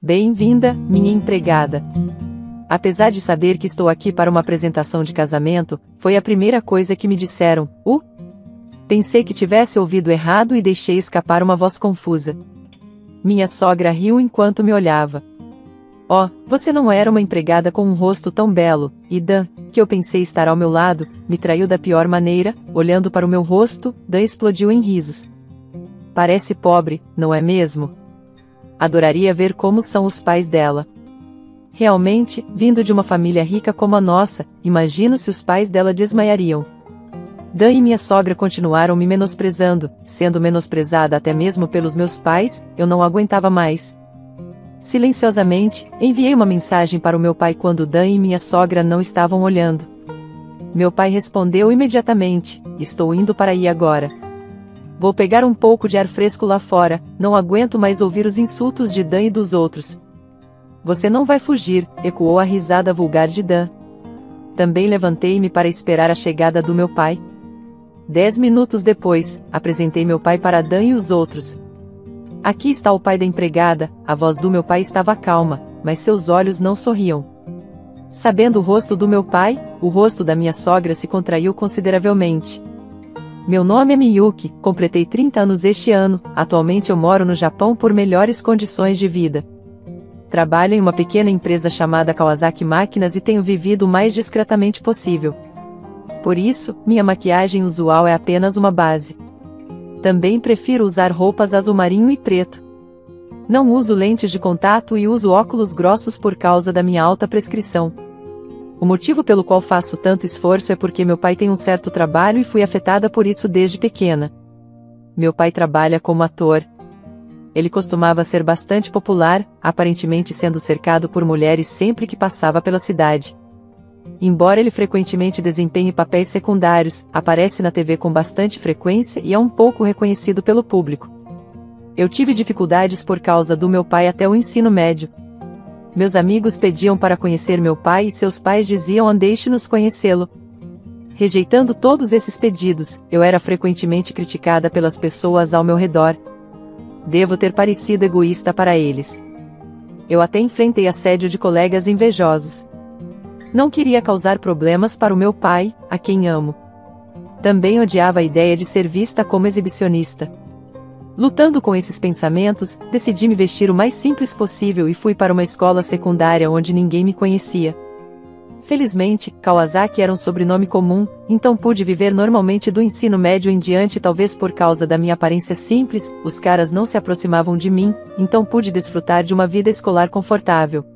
Bem-vinda, minha empregada. Apesar de saber que estou aqui para uma apresentação de casamento, foi a primeira coisa que me disseram. Pensei que tivesse ouvido errado e deixei escapar uma voz confusa. Minha sogra riu enquanto me olhava. Oh, você não era uma empregada com um rosto tão belo, e Dan, que eu pensei estar ao meu lado, me traiu da pior maneira, olhando para o meu rosto. Dan explodiu em risos. Parece pobre, não é mesmo? Adoraria ver como são os pais dela. Realmente, vindo de uma família rica como a nossa, imagino se os pais dela desmaiariam. Dan e minha sogra continuaram me menosprezando, sendo menosprezada até mesmo pelos meus pais, eu não aguentava mais. Silenciosamente, enviei uma mensagem para o meu pai quando Dan e minha sogra não estavam olhando. Meu pai respondeu imediatamente: estou indo para aí agora. Vou pegar um pouco de ar fresco lá fora, não aguento mais ouvir os insultos de Dan e dos outros. Você não vai fugir, ecoou a risada vulgar de Dan. Também levantei-me para esperar a chegada do meu pai. 10 minutos depois, apresentei meu pai para Dan e os outros. Aqui está o pai da empregada. A voz do meu pai estava calma, mas seus olhos não sorriam. Sabendo o rosto do meu pai, o rosto da minha sogra se contraiu consideravelmente. Meu nome é Miyuki, completei 30 anos este ano, atualmente eu moro no Japão por melhores condições de vida. Trabalho em uma pequena empresa chamada Kawasaki Máquinas e tenho vivido o mais discretamente possível. Por isso, minha maquiagem usual é apenas uma base. Também prefiro usar roupas azul marinho e preto. Não uso lentes de contato e uso óculos grossos por causa da minha alta prescrição. O motivo pelo qual faço tanto esforço é porque meu pai tem um certo trabalho e fui afetada por isso desde pequena. Meu pai trabalha como ator. Ele costumava ser bastante popular, aparentemente sendo cercado por mulheres sempre que passava pela cidade. Embora ele frequentemente desempenhe papéis secundários, aparece na TV com bastante frequência e é um pouco reconhecido pelo público. Eu tive dificuldades por causa do meu pai até o ensino médio. Meus amigos pediam para conhecer meu pai e seus pais diziam: deixe-nos conhecê-lo. Rejeitando todos esses pedidos, eu era frequentemente criticada pelas pessoas ao meu redor. Devo ter parecido egoísta para eles. Eu até enfrentei assédio de colegas invejosos. Não queria causar problemas para o meu pai, a quem amo. Também odiava a ideia de ser vista como exibicionista. Lutando com esses pensamentos, decidi me vestir o mais simples possível e fui para uma escola secundária onde ninguém me conhecia. Felizmente, Kawasaki era um sobrenome comum, então pude viver normalmente do ensino médio em diante. Talvez por causa da minha aparência simples, os caras não se aproximavam de mim, então pude desfrutar de uma vida escolar confortável.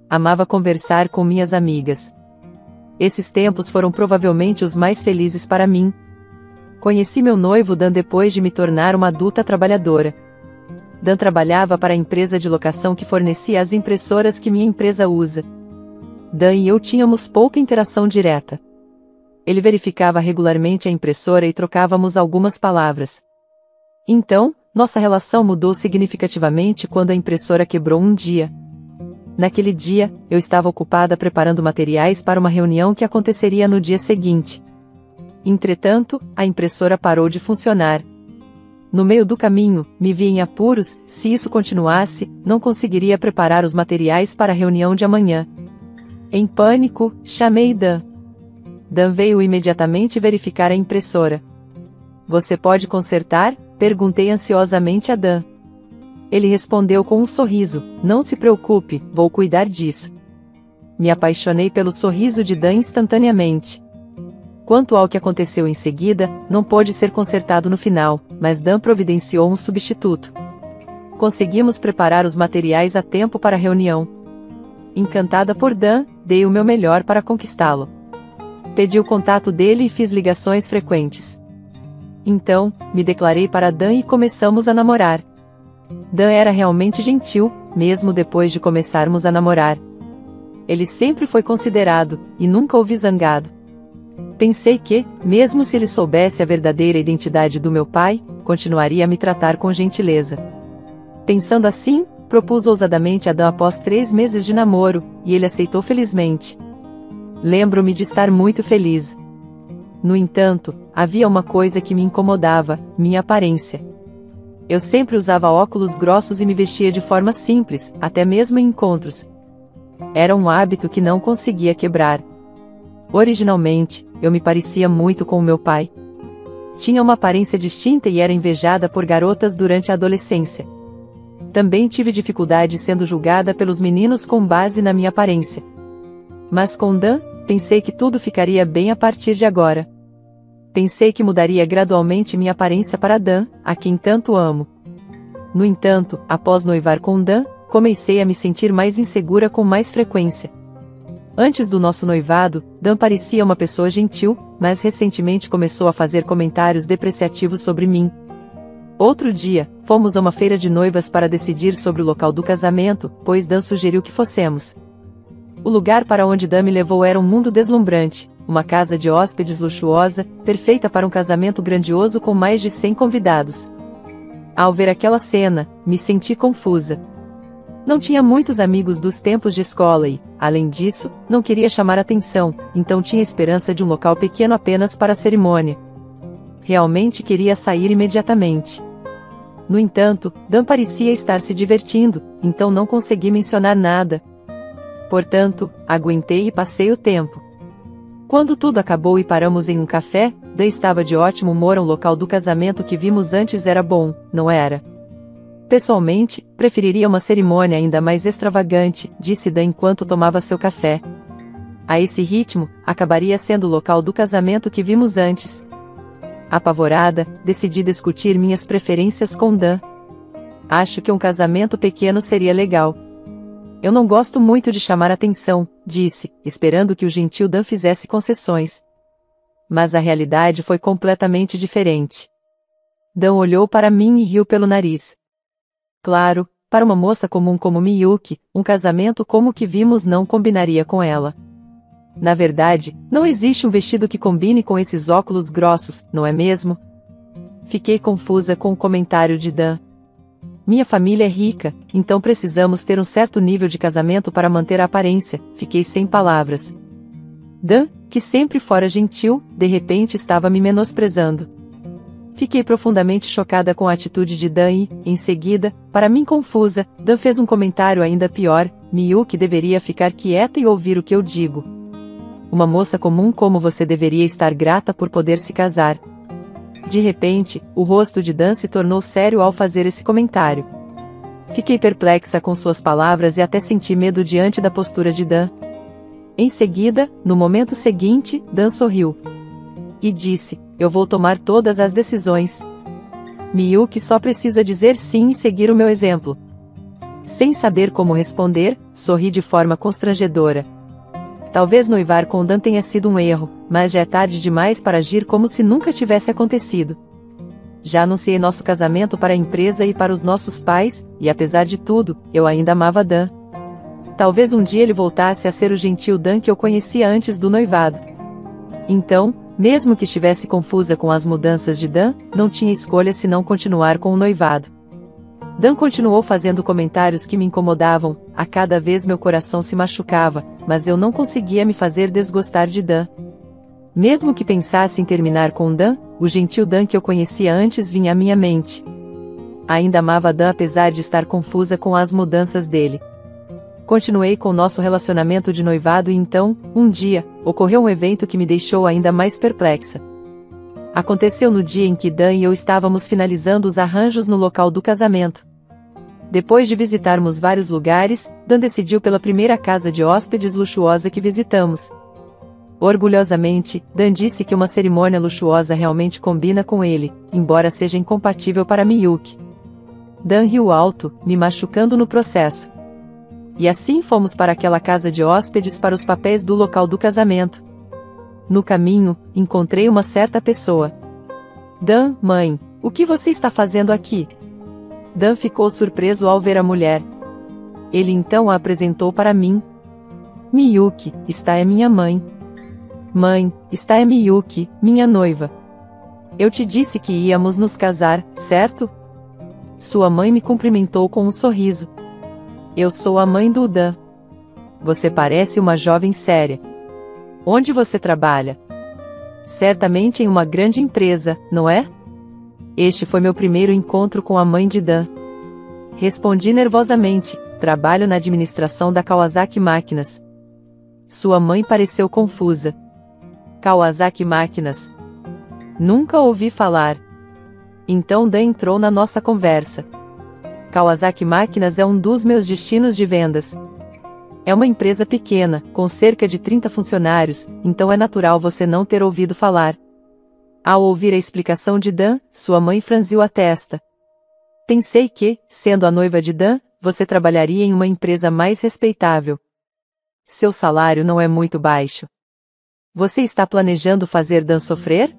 Amava conversar com minhas amigas. Esses tempos foram provavelmente os mais felizes para mim. Conheci meu noivo Dan depois de me tornar uma adulta trabalhadora. Dan trabalhava para a empresa de locação que fornecia as impressoras que minha empresa usa. Dan e eu tínhamos pouca interação direta. Ele verificava regularmente a impressora e trocávamos algumas palavras. Então, nossa relação mudou significativamente quando a impressora quebrou um dia. Naquele dia, eu estava ocupada preparando materiais para uma reunião que aconteceria no dia seguinte. Entretanto, a impressora parou de funcionar. No meio do caminho, me vi em apuros. Se isso continuasse, não conseguiria preparar os materiais para a reunião de amanhã. Em pânico, chamei Dan. Dan veio imediatamente verificar a impressora. Você pode consertar? Perguntei ansiosamente a Dan. Ele respondeu com um sorriso: não se preocupe, vou cuidar disso. Me apaixonei pelo sorriso de Dan instantaneamente. Quanto ao que aconteceu em seguida, não pôde ser consertado no final, mas Dan providenciou um substituto. Conseguimos preparar os materiais a tempo para a reunião. Encantada por Dan, dei o meu melhor para conquistá-lo. Pedi o contato dele e fiz ligações frequentes. Então, me declarei para Dan e começamos a namorar. Dan era realmente gentil, mesmo depois de começarmos a namorar. Ele sempre foi considerado, e nunca ouvi zangado. Pensei que, mesmo se ele soubesse a verdadeira identidade do meu pai, continuaria a me tratar com gentileza. Pensando assim, propus ousadamente a Dan após 3 meses de namoro, e ele aceitou felizmente. Lembro-me de estar muito feliz. No entanto, havia uma coisa que me incomodava: minha aparência. Eu sempre usava óculos grossos e me vestia de forma simples, até mesmo em encontros. Era um hábito que não conseguia quebrar. Originalmente, eu me parecia muito com o meu pai. Tinha uma aparência distinta e era invejada por garotas durante a adolescência. Também tive dificuldade sendo julgada pelos meninos com base na minha aparência. Mas com Dan, pensei que tudo ficaria bem a partir de agora. Pensei que mudaria gradualmente minha aparência para Dan, a quem tanto amo. No entanto, após noivar com Dan, comecei a me sentir mais insegura com mais frequência. Antes do nosso noivado, Dan parecia uma pessoa gentil, mas recentemente começou a fazer comentários depreciativos sobre mim. Outro dia, fomos a uma feira de noivas para decidir sobre o local do casamento, pois Dan sugeriu que fossemos. O lugar para onde Dan me levou era um mundo deslumbrante, uma casa de hóspedes luxuosa, perfeita para um casamento grandioso com mais de 100 convidados. Ao ver aquela cena, me senti confusa. Não tinha muitos amigos dos tempos de escola e, além disso, não queria chamar atenção, então tinha esperança de um local pequeno apenas para a cerimônia. Realmente queria sair imediatamente. No entanto, Dan parecia estar se divertindo, então não consegui mencionar nada. Portanto, aguentei e passei o tempo. Quando tudo acabou e paramos em um café, Dan estava de ótimo humor. O local do casamento que vimos antes era bom, não era? Pessoalmente, preferiria uma cerimônia ainda mais extravagante, disse Dan enquanto tomava seu café. A esse ritmo, acabaria sendo o local do casamento que vimos antes. Apavorada, decidi discutir minhas preferências com Dan. Acho que um casamento pequeno seria legal. Eu não gosto muito de chamar atenção, disse, esperando que o gentil Dan fizesse concessões. Mas a realidade foi completamente diferente. Dan olhou para mim e riu pelo nariz. Claro, para uma moça comum como Miyuki, um casamento como o que vimos não combinaria com ela. Na verdade, não existe um vestido que combine com esses óculos grossos, não é mesmo? Fiquei confusa com o comentário de Dan. Minha família é rica, então precisamos ter um certo nível de casamento para manter a aparência. Fiquei sem palavras. Dan, que sempre fora gentil, de repente estava me menosprezando. Fiquei profundamente chocada com a atitude de Dan e, em seguida, para mim confusa, Dan fez um comentário ainda pior: Miyuki deveria ficar quieta e ouvir o que eu digo. Uma moça comum como você deveria estar grata por poder se casar. De repente, o rosto de Dan se tornou sério ao fazer esse comentário. Fiquei perplexa com suas palavras e até senti medo diante da postura de Dan. Em seguida, no momento seguinte, Dan sorriu. E disse: eu vou tomar todas as decisões. Miyuki só precisa dizer sim e seguir o meu exemplo. Sem saber como responder, sorri de forma constrangedora. Talvez noivar com Dan tenha sido um erro, mas já é tarde demais para agir como se nunca tivesse acontecido. Já anunciei nosso casamento para a empresa e para os nossos pais, e apesar de tudo, eu ainda amava Dan. Talvez um dia ele voltasse a ser o gentil Dan que eu conhecia antes do noivado. Então, mesmo que estivesse confusa com as mudanças de Dan, não tinha escolha senão continuar com o noivado. Dan continuou fazendo comentários que me incomodavam, a cada vez meu coração se machucava, mas eu não conseguia me fazer desgostar de Dan. Mesmo que pensasse em terminar com Dan, o gentil Dan que eu conhecia antes vinha à minha mente. Ainda amava Dan apesar de estar confusa com as mudanças dele. Continuei com nosso relacionamento de noivado e então, um dia, ocorreu um evento que me deixou ainda mais perplexa. Aconteceu no dia em que Dan e eu estávamos finalizando os arranjos no local do casamento. Depois de visitarmos vários lugares, Dan decidiu pela primeira casa de hóspedes luxuosa que visitamos. Orgulhosamente, Dan disse que uma cerimônia luxuosa realmente combina com ele, embora seja incompatível para Miyuki. Dan riu alto, me machucando no processo. E assim fomos para aquela casa de hóspedes para os papéis do local do casamento. No caminho, encontrei uma certa pessoa. Dan, mãe, o que você está fazendo aqui? Dan ficou surpreso ao ver a mulher. Ele então a apresentou para mim. Miyuki, esta é minha mãe. Mãe, esta é Miyuki, minha noiva. Eu te disse que íamos nos casar, certo? Sua mãe me cumprimentou com um sorriso. Eu sou a mãe do Dan. Você parece uma jovem séria. Onde você trabalha? Certamente em uma grande empresa, não é? Este foi meu primeiro encontro com a mãe de Dan. Respondi nervosamente, trabalho na administração da Kawasaki Máquinas. Sua mãe pareceu confusa. Kawasaki Máquinas? Nunca ouvi falar. Então Dan entrou na nossa conversa. Kawasaki Máquinas é um dos meus destinos de vendas. É uma empresa pequena, com cerca de 30 funcionários, então é natural você não ter ouvido falar. Ao ouvir a explicação de Dan, sua mãe franziu a testa. Pensei que, sendo a noiva de Dan, você trabalharia em uma empresa mais respeitável. Seu salário não é muito baixo. Você está planejando fazer Dan sofrer?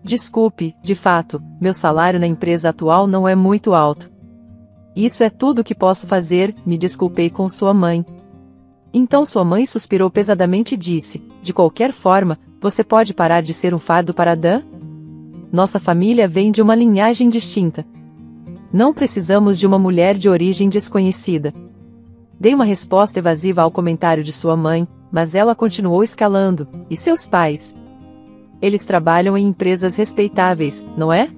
Desculpe, de fato, meu salário na empresa atual não é muito alto. Isso é tudo o que posso fazer, me desculpei com sua mãe. Então sua mãe suspirou pesadamente e disse, de qualquer forma, você pode parar de ser um fardo para Dan? Nossa família vem de uma linhagem distinta. Não precisamos de uma mulher de origem desconhecida. Dei uma resposta evasiva ao comentário de sua mãe, mas ela continuou escalando. E seus pais? Eles trabalham em empresas respeitáveis, não é?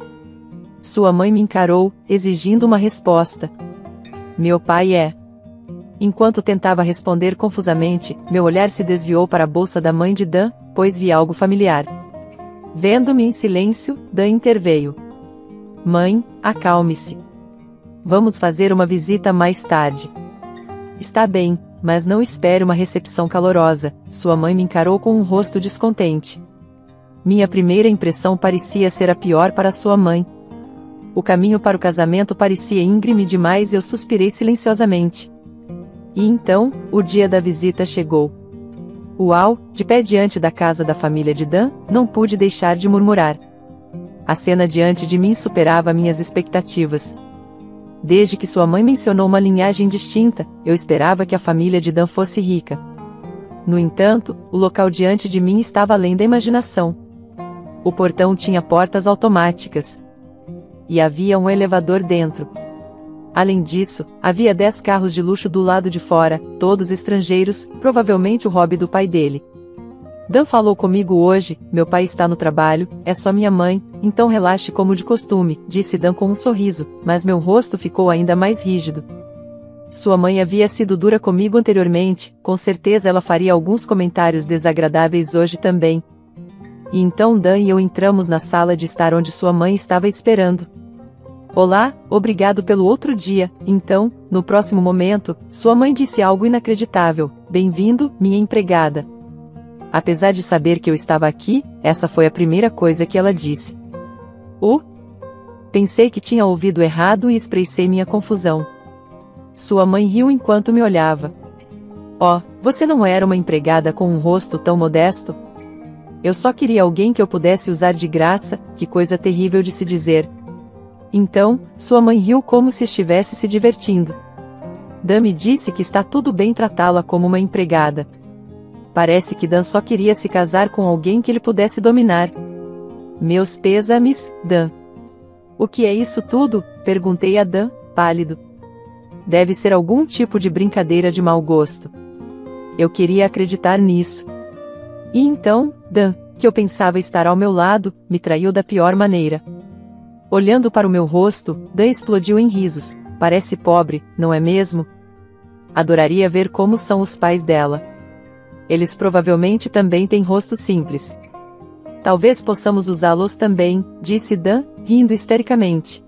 Sua mãe me encarou, exigindo uma resposta. Meu pai é. Enquanto tentava responder confusamente, meu olhar se desviou para a bolsa da mãe de Dan, pois vi algo familiar. Vendo-me em silêncio, Dan interveio. Mãe, acalme-se. Vamos fazer uma visita mais tarde. Está bem, mas não espere uma recepção calorosa, sua mãe me encarou com um rosto descontente. Minha primeira impressão parecia ser a pior para sua mãe. O caminho para o casamento parecia íngreme demais e eu suspirei silenciosamente. E então, o dia da visita chegou. Uau, de pé diante da casa da família de Dan, não pude deixar de murmurar. A cena diante de mim superava minhas expectativas. Desde que sua mãe mencionou uma linhagem distinta, eu esperava que a família de Dan fosse rica. No entanto, o local diante de mim estava além da imaginação. O portão tinha portas automáticas. E havia um elevador dentro. Além disso, havia 10 carros de luxo do lado de fora, todos estrangeiros, provavelmente o hobby do pai dele. Dan falou comigo hoje, meu pai está no trabalho, é só minha mãe, então relaxe como de costume, disse Dan com um sorriso, mas meu rosto ficou ainda mais rígido. Sua mãe havia sido dura comigo anteriormente, com certeza ela faria alguns comentários desagradáveis hoje também. E então Dan e eu entramos na sala de estar onde sua mãe estava esperando. Olá, obrigado pelo outro dia. Então, no próximo momento, sua mãe disse algo inacreditável. Bem-vindo, minha empregada. Apesar de saber que eu estava aqui, essa foi a primeira coisa que ela disse. Pensei que tinha ouvido errado e expressei minha confusão. Sua mãe riu enquanto me olhava. Você não era uma empregada com um rosto tão modesto? Eu só queria alguém que eu pudesse usar de graça, que coisa terrível de se dizer. Então, sua mãe riu como se estivesse se divertindo. Dan me disse que está tudo bem tratá-la como uma empregada. Parece que Dan só queria se casar com alguém que ele pudesse dominar. Meus pêsames, Dan. O que é isso tudo? Perguntei a Dan, pálido. Deve ser algum tipo de brincadeira de mau gosto. Eu queria acreditar nisso. E então, Dan, que eu pensava estar ao meu lado, me traiu da pior maneira. Olhando para o meu rosto, Dan explodiu em risos. Parece pobre, não é mesmo? Adoraria ver como são os pais dela. Eles provavelmente também têm rosto simples. Talvez possamos usá-los também, disse Dan, rindo histericamente.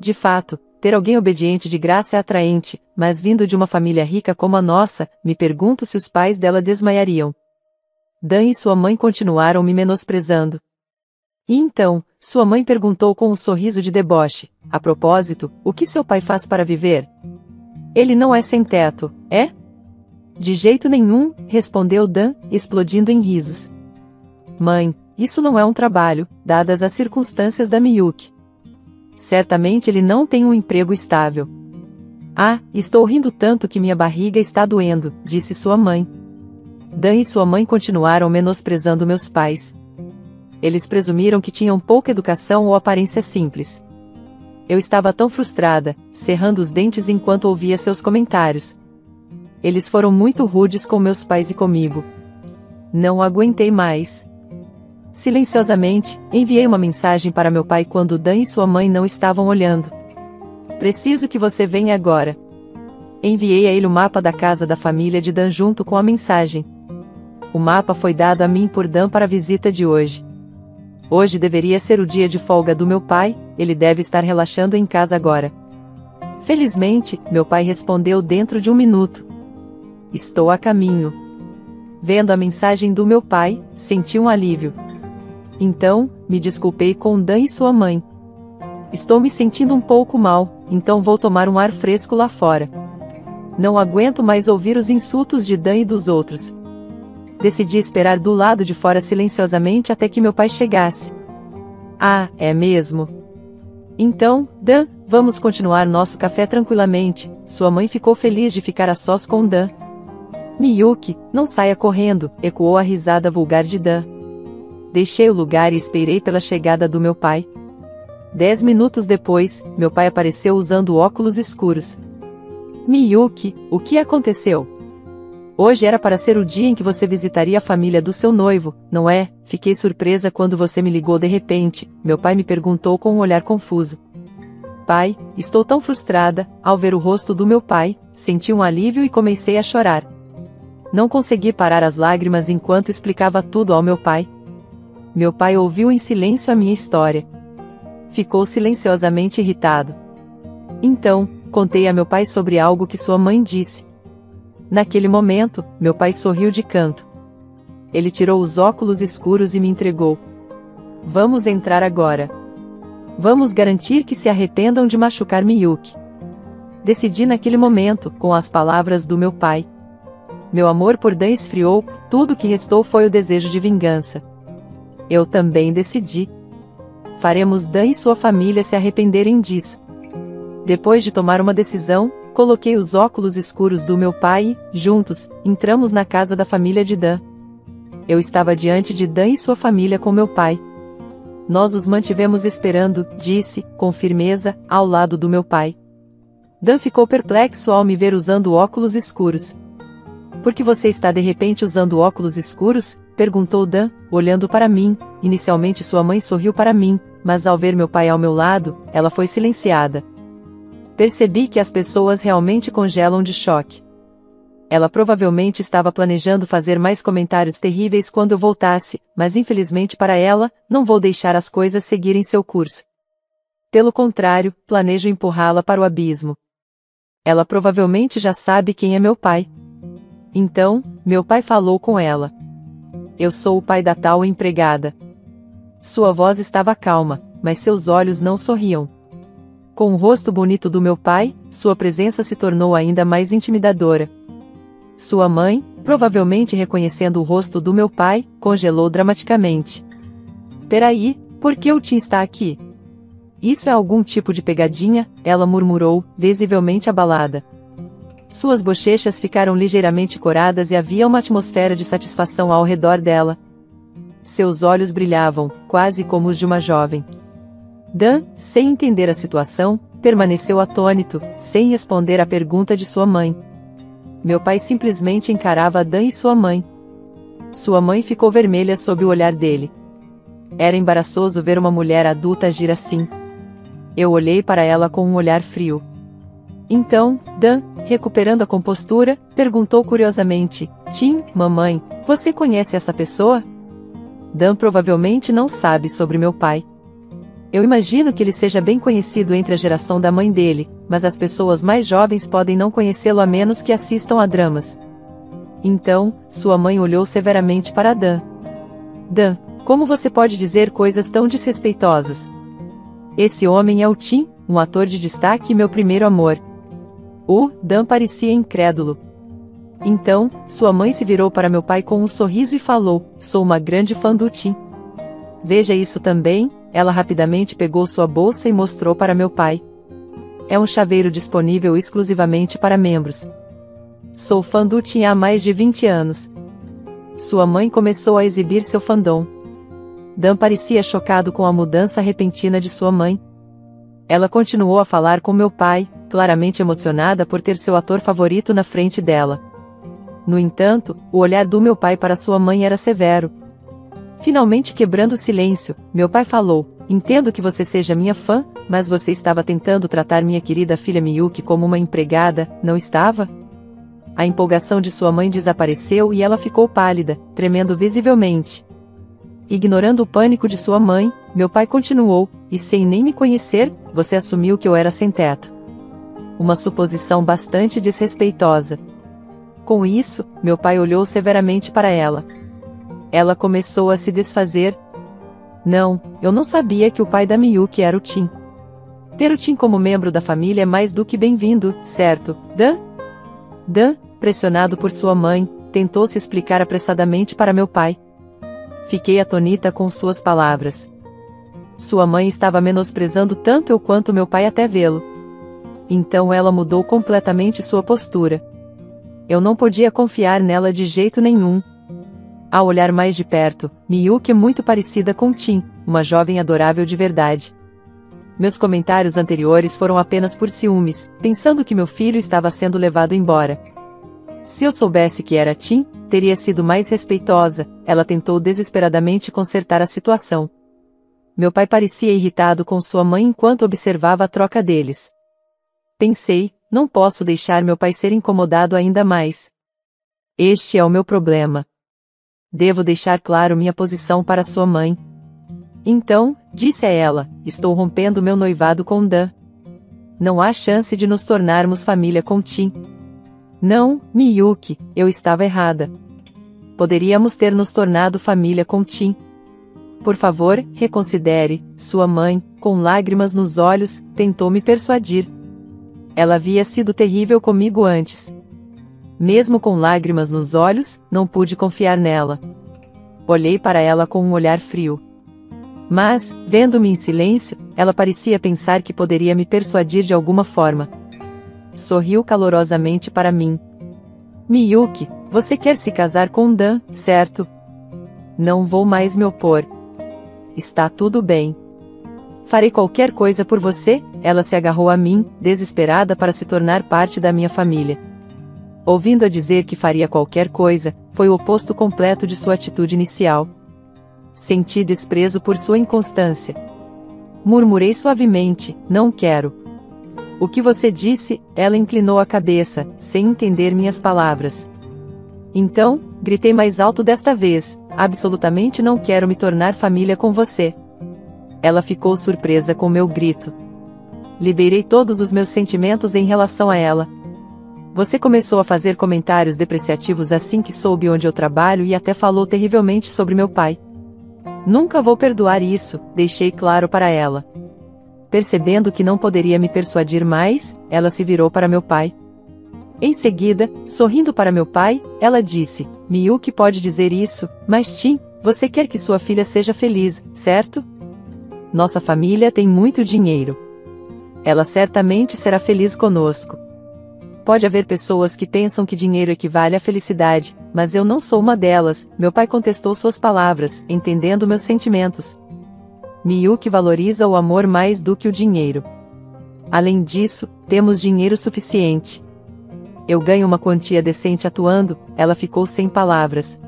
De fato, ter alguém obediente de graça é atraente, mas vindo de uma família rica como a nossa, me pergunto se os pais dela desmaiariam. Dan e sua mãe continuaram me menosprezando. E então, sua mãe perguntou com um sorriso de deboche, a propósito, o que seu pai faz para viver? Ele não é sem teto, é? De jeito nenhum, respondeu Dan, explodindo em risos. Mãe, isso não é um trabalho, dadas as circunstâncias da Miyuki. Certamente ele não tem um emprego estável. Estou rindo tanto que minha barriga está doendo, disse sua mãe. Dan e sua mãe continuaram menosprezando meus pais. Eles presumiram que tinham pouca educação ou aparência simples. Eu estava tão frustrada, cerrando os dentes enquanto ouvia seus comentários. Eles foram muito rudes com meus pais e comigo. Não aguentei mais. Silenciosamente, enviei uma mensagem para meu pai quando Dan e sua mãe não estavam olhando. Preciso que você venha agora. Enviei a ele o mapa da casa da família de Dan junto com a mensagem. O mapa foi dado a mim por Dan para a visita de hoje. Hoje deveria ser o dia de folga do meu pai, ele deve estar relaxando em casa agora. Felizmente, meu pai respondeu dentro de 1 minuto. Estou a caminho. Vendo a mensagem do meu pai, senti um alívio. Então, me desculpei com Dan e sua mãe. Estou me sentindo um pouco mal, então vou tomar um ar fresco lá fora. Não aguento mais ouvir os insultos de Dan e dos outros. Decidi esperar do lado de fora silenciosamente até que meu pai chegasse. Ah, é mesmo? Então, Dan, vamos continuar nosso café tranquilamente. Sua mãe ficou feliz de ficar a sós com Dan. Miyuki, não saia correndo, ecoou a risada vulgar de Dan. Deixei o lugar e esperei pela chegada do meu pai. 10 minutos depois, meu pai apareceu usando óculos escuros. Miyuki, o que aconteceu? Hoje era para ser o dia em que você visitaria a família do seu noivo, não é? Fiquei surpresa quando você me ligou de repente, meu pai me perguntou com um olhar confuso. Pai, estou tão frustrada. Ao ver o rosto do meu pai, senti um alívio e comecei a chorar. Não consegui parar as lágrimas enquanto explicava tudo ao meu pai. Meu pai ouviu em silêncio a minha história. Ficou silenciosamente irritado. Então, contei a meu pai sobre algo que sua mãe disse. Naquele momento, meu pai sorriu de canto. Ele tirou os óculos escuros e me entregou. Vamos entrar agora. Vamos garantir que se arrependam de machucar Miyuki. Decidi naquele momento, com as palavras do meu pai. Meu amor por Dan esfriou, tudo que restou foi o desejo de vingança. Eu também decidi. Faremos Dan e sua família se arrependerem disso. Depois de tomar uma decisão, coloquei os óculos escuros do meu pai e, juntos, entramos na casa da família de Dan. Eu estava diante de Dan e sua família com meu pai. Nós os mantivemos esperando, disse, com firmeza, ao lado do meu pai. Dan ficou perplexo ao me ver usando óculos escuros. Por que você está de repente usando óculos escuros? Perguntou Dan, olhando para mim. Inicialmente sua mãe sorriu para mim, mas ao ver meu pai ao meu lado, ela foi silenciada. Percebi que as pessoas realmente congelam de choque. Ela provavelmente estava planejando fazer mais comentários terríveis quando eu voltasse, mas infelizmente para ela, não vou deixar as coisas seguirem seu curso. Pelo contrário, planejo empurrá-la para o abismo. Ela provavelmente já sabe quem é meu pai. Então, meu pai falou com ela. Eu sou o pai da tal empregada. Sua voz estava calma, mas seus olhos não sorriam. Com o rosto bonito do meu pai, sua presença se tornou ainda mais intimidadora. Sua mãe, provavelmente reconhecendo o rosto do meu pai, congelou dramaticamente. Peraí, por que o Tim está aqui? Isso é algum tipo de pegadinha? Ela murmurou, visivelmente abalada. Suas bochechas ficaram ligeiramente coradas e havia uma atmosfera de satisfação ao redor dela. Seus olhos brilhavam, quase como os de uma jovem. Dan, sem entender a situação, permaneceu atônito, sem responder à pergunta de sua mãe. Meu pai simplesmente encarava Dan e sua mãe. Sua mãe ficou vermelha sob o olhar dele. Era embaraçoso ver uma mulher adulta agir assim. Eu olhei para ela com um olhar frio. Então, Dan, recuperando a compostura, perguntou curiosamente, Tim, mamãe, você conhece essa pessoa? Dan provavelmente não sabe sobre meu pai. Eu imagino que ele seja bem conhecido entre a geração da mãe dele, mas as pessoas mais jovens podem não conhecê-lo a menos que assistam a dramas. Então, sua mãe olhou severamente para Dan. Dan, como você pode dizer coisas tão desrespeitosas? Esse homem é o Tim, um ator de destaque e meu primeiro amor. Dan parecia incrédulo. Então, sua mãe se virou para meu pai com um sorriso e falou, sou uma grande fã do Tim. Veja isso também. Ela rapidamente pegou sua bolsa e mostrou para meu pai. É um chaveiro disponível exclusivamente para membros. Sou fã do Tim há mais de 20 anos. Sua mãe começou a exibir seu fandom. Dan parecia chocado com a mudança repentina de sua mãe. Ela continuou a falar com meu pai, claramente emocionada por ter seu ator favorito na frente dela. No entanto, o olhar do meu pai para sua mãe era severo. Finalmente quebrando o silêncio, meu pai falou: entendo que você seja minha fã, mas você estava tentando tratar minha querida filha Miyuki como uma empregada, não estava? A empolgação de sua mãe desapareceu e ela ficou pálida, tremendo visivelmente. Ignorando o pânico de sua mãe, meu pai continuou: e sem nem me conhecer, você assumiu que eu era sem-teto. Uma suposição bastante desrespeitosa. Com isso, meu pai olhou severamente para ela. Ela começou a se desfazer. Não, eu não sabia que o pai da Miyuki era o Tim. Ter o Tim como membro da família é mais do que bem-vindo, certo, Dan? Dan, pressionado por sua mãe, tentou se explicar apressadamente para meu pai. Fiquei atonita com suas palavras. Sua mãe estava menosprezando tanto eu quanto meu pai até vê-lo. Então ela mudou completamente sua postura. Eu não podia confiar nela de jeito nenhum. Ao olhar mais de perto, Miyuki é muito parecida com Tim, uma jovem adorável de verdade. Meus comentários anteriores foram apenas por ciúmes, pensando que meu filho estava sendo levado embora. Se eu soubesse que era Tim, teria sido mais respeitosa. Ela tentou desesperadamente consertar a situação. Meu pai parecia irritado com sua mãe enquanto observava a troca deles. Pensei, não posso deixar meu pai ser incomodado ainda mais. Este é o meu problema. Devo deixar claro minha posição para sua mãe. Então, disse a ela, estou rompendo meu noivado com Dan. Não há chance de nos tornarmos família com Tim. Não, Miyuki, eu estava errada. Poderíamos ter nos tornado família com Tim. Por favor, reconsidere. Sua mãe, com lágrimas nos olhos, tentou me persuadir. Ela havia sido terrível comigo antes. Mesmo com lágrimas nos olhos, não pude confiar nela. Olhei para ela com um olhar frio. Mas, vendo-me em silêncio, ela parecia pensar que poderia me persuadir de alguma forma. Sorriu calorosamente para mim. Miyuki, você quer se casar com Dan, certo? Não vou mais me opor. Está tudo bem. Farei qualquer coisa por você. Ela se agarrou a mim, desesperada para se tornar parte da minha família. Ouvindo-a dizer que faria qualquer coisa, foi o oposto completo de sua atitude inicial. Senti desprezo por sua inconstância. Murmurei suavemente, não quero. O que você disse? Ela inclinou a cabeça, sem entender minhas palavras. Então, gritei mais alto desta vez, absolutamente não quero me tornar família com você. Ela ficou surpresa com meu grito. Liberei todos os meus sentimentos em relação a ela. Você começou a fazer comentários depreciativos assim que soube onde eu trabalho e até falou terrivelmente sobre meu pai. Nunca vou perdoar isso, deixei claro para ela. Percebendo que não poderia me persuadir mais, ela se virou para meu pai. Em seguida, sorrindo para meu pai, ela disse: Miyuki pode dizer isso, mas Tim, você quer que sua filha seja feliz, certo? Nossa família tem muito dinheiro. Ela certamente será feliz conosco. Pode haver pessoas que pensam que dinheiro equivale à felicidade, mas eu não sou uma delas, meu pai contestou suas palavras, entendendo meus sentimentos. Miyuki valoriza o amor mais do que o dinheiro. Além disso, temos dinheiro suficiente. Eu ganho uma quantia decente atuando. Ela ficou sem palavras.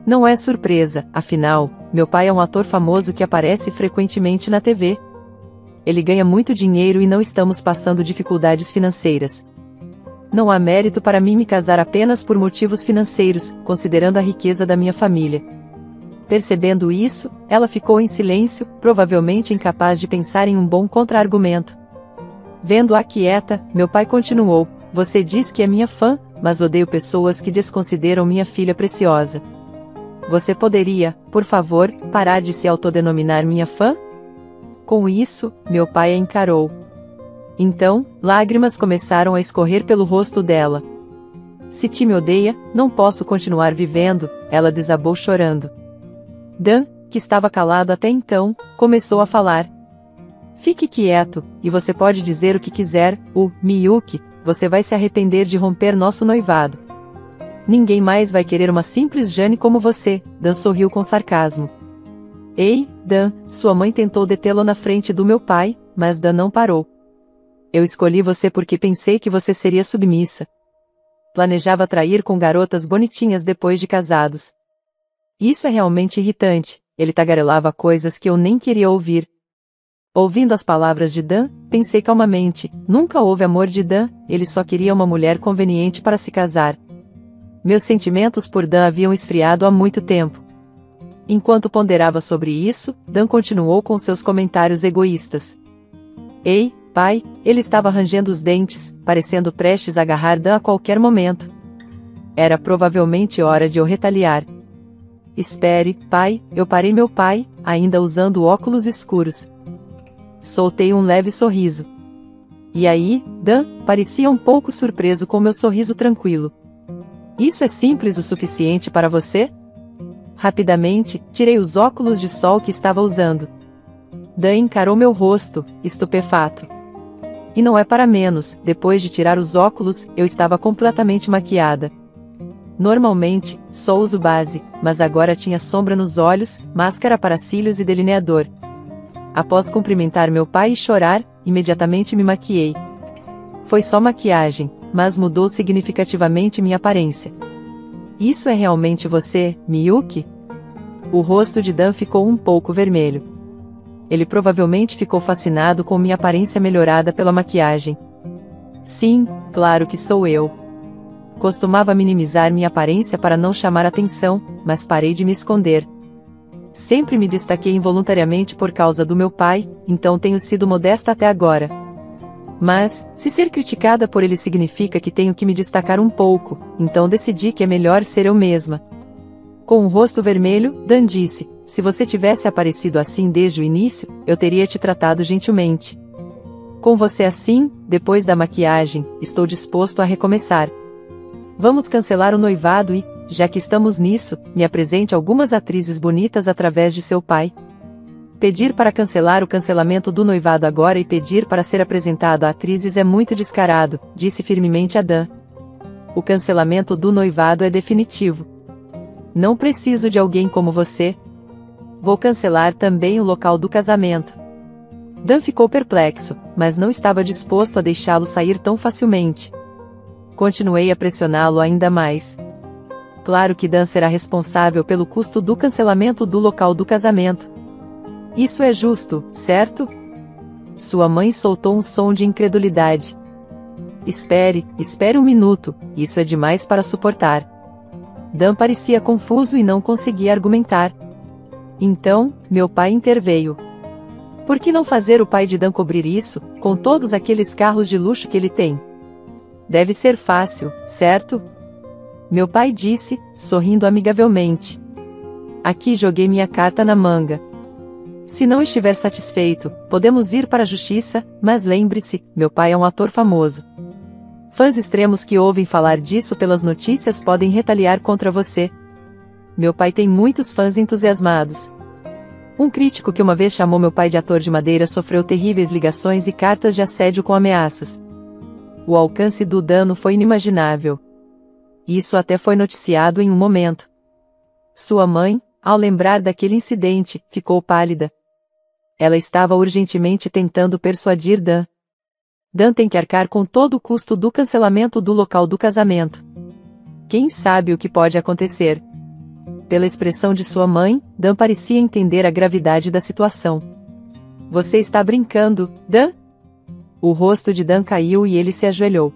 Não é surpresa, afinal, meu pai é um ator famoso que aparece frequentemente na TV. Ele ganha muito dinheiro e não estamos passando dificuldades financeiras. Não há mérito para mim me casar apenas por motivos financeiros, considerando a riqueza da minha família. Percebendo isso, ela ficou em silêncio, provavelmente incapaz de pensar em um bom contra-argumento. Vendo-a quieta, meu pai continuou: você diz que é minha fã, mas odeio pessoas que desconsideram minha filha preciosa. Você poderia, por favor, parar de se autodenominar minha fã? Com isso, meu pai a encarou. Então, lágrimas começaram a escorrer pelo rosto dela. Se Tim me odeia, não posso continuar vivendo, ela desabou chorando. Dan, que estava calado até então, começou a falar. Fique quieto, e você pode dizer o que quiser, Miyuki, você vai se arrepender de romper nosso noivado. Ninguém mais vai querer uma simples Jane como você, Dan sorriu com sarcasmo. Ei, Dan, sua mãe tentou detê-lo na frente do meu pai, mas Dan não parou. Eu escolhi você porque pensei que você seria submissa. Planejava trair com garotas bonitinhas depois de casados. Isso é realmente irritante, ele tagarelava coisas que eu nem queria ouvir. Ouvindo as palavras de Dan, pensei calmamente, nunca houve amor de Dan, ele só queria uma mulher conveniente para se casar. Meus sentimentos por Dan haviam esfriado há muito tempo. Enquanto ponderava sobre isso, Dan continuou com seus comentários egoístas. Ei, pai, ele estava rangendo os dentes, parecendo prestes a agarrar Dan a qualquer momento. Era provavelmente hora de eu retaliar. Espere, pai, eu parei meu pai, ainda usando óculos escuros. Soltei um leve sorriso. E aí, Dan, parecia um pouco surpreso com meu sorriso tranquilo. Isso é simples o suficiente para você? Rapidamente, tirei os óculos de sol que estava usando. Dan encarou meu rosto, estupefato. E não é para menos, depois de tirar os óculos, eu estava completamente maquiada. Normalmente, só uso base, mas agora tinha sombra nos olhos, máscara para cílios e delineador. Após cumprimentar meu pai e chorar, imediatamente me maquiei. Foi só maquiagem, mas mudou significativamente minha aparência. Isso é realmente você, Miyuki? O rosto de Dan ficou um pouco vermelho. Ele provavelmente ficou fascinado com minha aparência melhorada pela maquiagem. Sim, claro que sou eu. Costumava minimizar minha aparência para não chamar atenção, mas parei de me esconder. Sempre me destaquei involuntariamente por causa do meu pai, então tenho sido modesta até agora. Mas, se ser criticada por ele significa que tenho que me destacar um pouco, então decidi que é melhor ser eu mesma. Com o rosto vermelho, Dan disse, se você tivesse aparecido assim desde o início, eu teria te tratado gentilmente. Com você assim, depois da maquiagem, estou disposto a recomeçar. Vamos cancelar o noivado e, já que estamos nisso, me apresente algumas atrizes bonitas através de seu pai. Pedir para cancelar o cancelamento do noivado agora e pedir para ser apresentado a atrizes é muito descarado, disse firmemente a Dan. O cancelamento do noivado é definitivo. Não preciso de alguém como você. Vou cancelar também o local do casamento. Dan ficou perplexo, mas não estava disposto a deixá-lo sair tão facilmente. Continuei a pressioná-lo ainda mais. Claro que Dan será responsável pelo custo do cancelamento do local do casamento. Isso é justo, certo? Sua mãe soltou um som de incredulidade. Espere um minuto, isso é demais para suportar. Dan parecia confuso e não conseguia argumentar. Então, meu pai interveio. Por que não fazer o pai de Dan cobrir isso, com todos aqueles carros de luxo que ele tem? Deve ser fácil, certo? Meu pai disse, sorrindo amigavelmente. Aqui joguei minha carta na manga. Se não estiver satisfeito, podemos ir para a justiça, mas lembre-se, meu pai é um ator famoso. Fãs extremos que ouvem falar disso pelas notícias podem retaliar contra você. Meu pai tem muitos fãs entusiasmados. Um crítico que uma vez chamou meu pai de ator de madeira sofreu terríveis ligações e cartas de assédio com ameaças. O alcance do dano foi inimaginável. Isso até foi noticiado em um momento. Sua mãe, ao lembrar daquele incidente, ficou pálida. Ela estava urgentemente tentando persuadir Dan. Dan tem que arcar com todo o custo do cancelamento do local do casamento. Quem sabe o que pode acontecer? Pela expressão de sua mãe, Dan parecia entender a gravidade da situação. Você está brincando, Dan? O rosto de Dan caiu e ele se ajoelhou.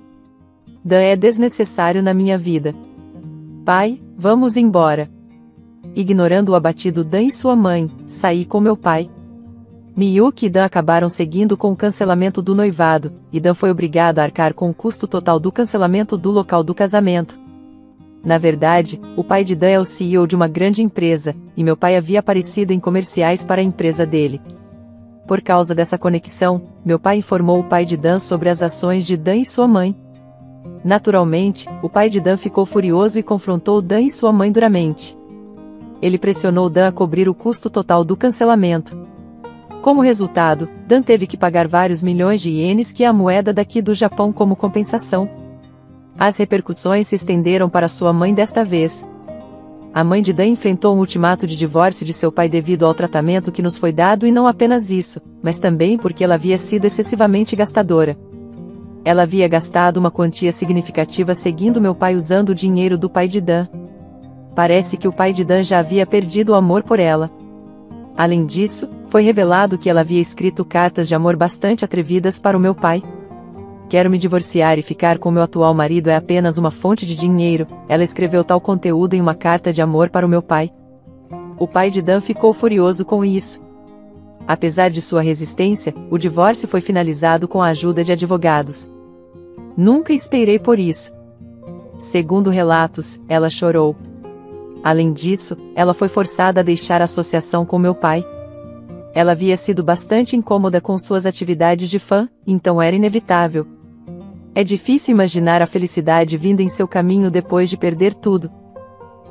Dan é desnecessário na minha vida. Pai, vamos embora. Ignorando o abatido Dan e sua mãe, saí com meu pai. Miyuki e Dan acabaram seguindo com o cancelamento do noivado, e Dan foi obrigado a arcar com o custo total do cancelamento do local do casamento. Na verdade, o pai de Dan é o CEO de uma grande empresa, e meu pai havia aparecido em comerciais para a empresa dele. Por causa dessa conexão, meu pai informou o pai de Dan sobre as ações de Dan e sua mãe. Naturalmente, o pai de Dan ficou furioso e confrontou Dan e sua mãe duramente. Ele pressionou Dan a cobrir o custo total do cancelamento. Como resultado, Dan teve que pagar vários milhões de ienes, que é a moeda daqui do Japão, como compensação. As repercussões se estenderam para sua mãe desta vez. A mãe de Dan enfrentou um ultimato de divórcio de seu pai devido ao tratamento que nos foi dado, e não apenas isso, mas também porque ela havia sido excessivamente gastadora. Ela havia gastado uma quantia significativa seguindo meu pai usando o dinheiro do pai de Dan. Parece que o pai de Dan já havia perdido o amor por ela. Além disso, foi revelado que ela havia escrito cartas de amor bastante atrevidas para o meu pai. Quero me divorciar e ficar com meu atual marido é apenas uma fonte de dinheiro. Ela escreveu tal conteúdo em uma carta de amor para o meu pai. O pai de Dan ficou furioso com isso. Apesar de sua resistência, o divórcio foi finalizado com a ajuda de advogados. Nunca esperei por isso. Segundo relatos, ela chorou. Além disso, ela foi forçada a deixar a associação com meu pai. Ela havia sido bastante incômoda com suas atividades de fã, então era inevitável. É difícil imaginar a felicidade vindo em seu caminho depois de perder tudo.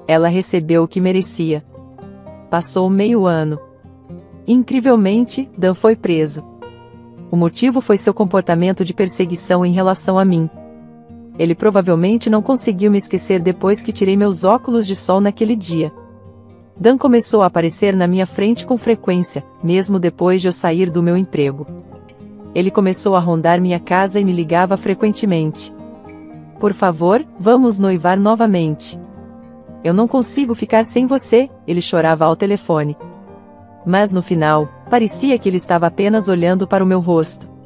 Ela recebeu o que merecia. Passou meio ano. Incrivelmente, Dan foi preso. O motivo foi seu comportamento de perseguição em relação a mim. Ele provavelmente não conseguiu me esquecer depois que tirei meus óculos de sol naquele dia. Dan começou a aparecer na minha frente com frequência, mesmo depois de eu sair do meu emprego. Ele começou a rondar minha casa e me ligava frequentemente. Por favor, vamos noivar novamente. Eu não consigo ficar sem você, ele chorava ao telefone. Mas no final, parecia que ele estava apenas olhando para o meu rosto.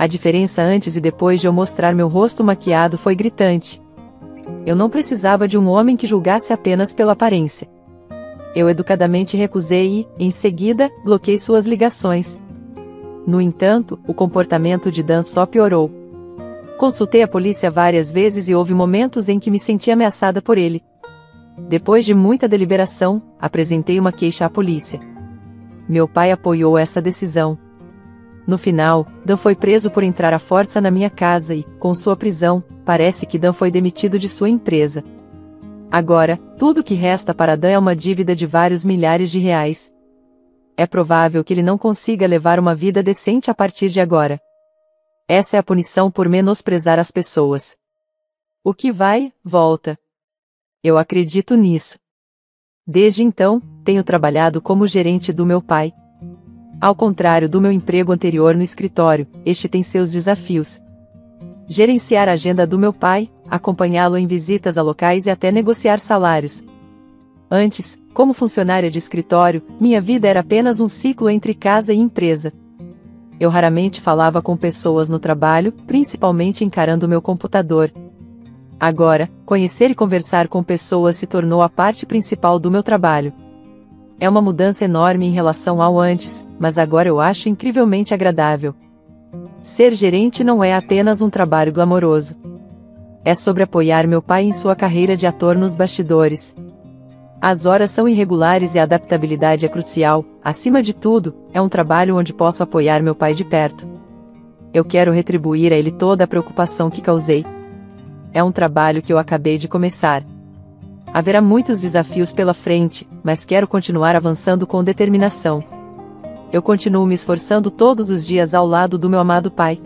A diferença antes e depois de eu mostrar meu rosto maquiado foi gritante. Eu não precisava de um homem que julgasse apenas pela aparência. Eu educadamente recusei e, em seguida, bloqueei suas ligações. No entanto, o comportamento de Dan só piorou. Consultei a polícia várias vezes e houve momentos em que me senti ameaçada por ele. Depois de muita deliberação, apresentei uma queixa à polícia. Meu pai apoiou essa decisão. No final, Dan foi preso por entrar à força na minha casa e, com sua prisão, parece que Dan foi demitido de sua empresa. Agora, tudo que resta para Dan é uma dívida de vários milhares de reais. É provável que ele não consiga levar uma vida decente a partir de agora. Essa é a punição por menosprezar as pessoas. O que vai, volta. Eu acredito nisso. Desde então, tenho trabalhado como gerente do meu pai. Ao contrário do meu emprego anterior no escritório, este tem seus desafios. Gerenciar a agenda do meu pai, acompanhá-lo em visitas a locais e até negociar salários. Antes, como funcionária de escritório, minha vida era apenas um ciclo entre casa e empresa. Eu raramente falava com pessoas no trabalho, principalmente encarando meu computador. Agora, conhecer e conversar com pessoas se tornou a parte principal do meu trabalho. É uma mudança enorme em relação ao antes, mas agora eu acho incrivelmente agradável. Ser gerente não é apenas um trabalho glamouroso. É sobre apoiar meu pai em sua carreira de ator nos bastidores. As horas são irregulares e a adaptabilidade é crucial. Acima de tudo, é um trabalho onde posso apoiar meu pai de perto. Eu quero retribuir a ele toda a preocupação que causei. É um trabalho que eu acabei de começar. Haverá muitos desafios pela frente, mas quero continuar avançando com determinação. Eu continuo me esforçando todos os dias ao lado do meu amado pai.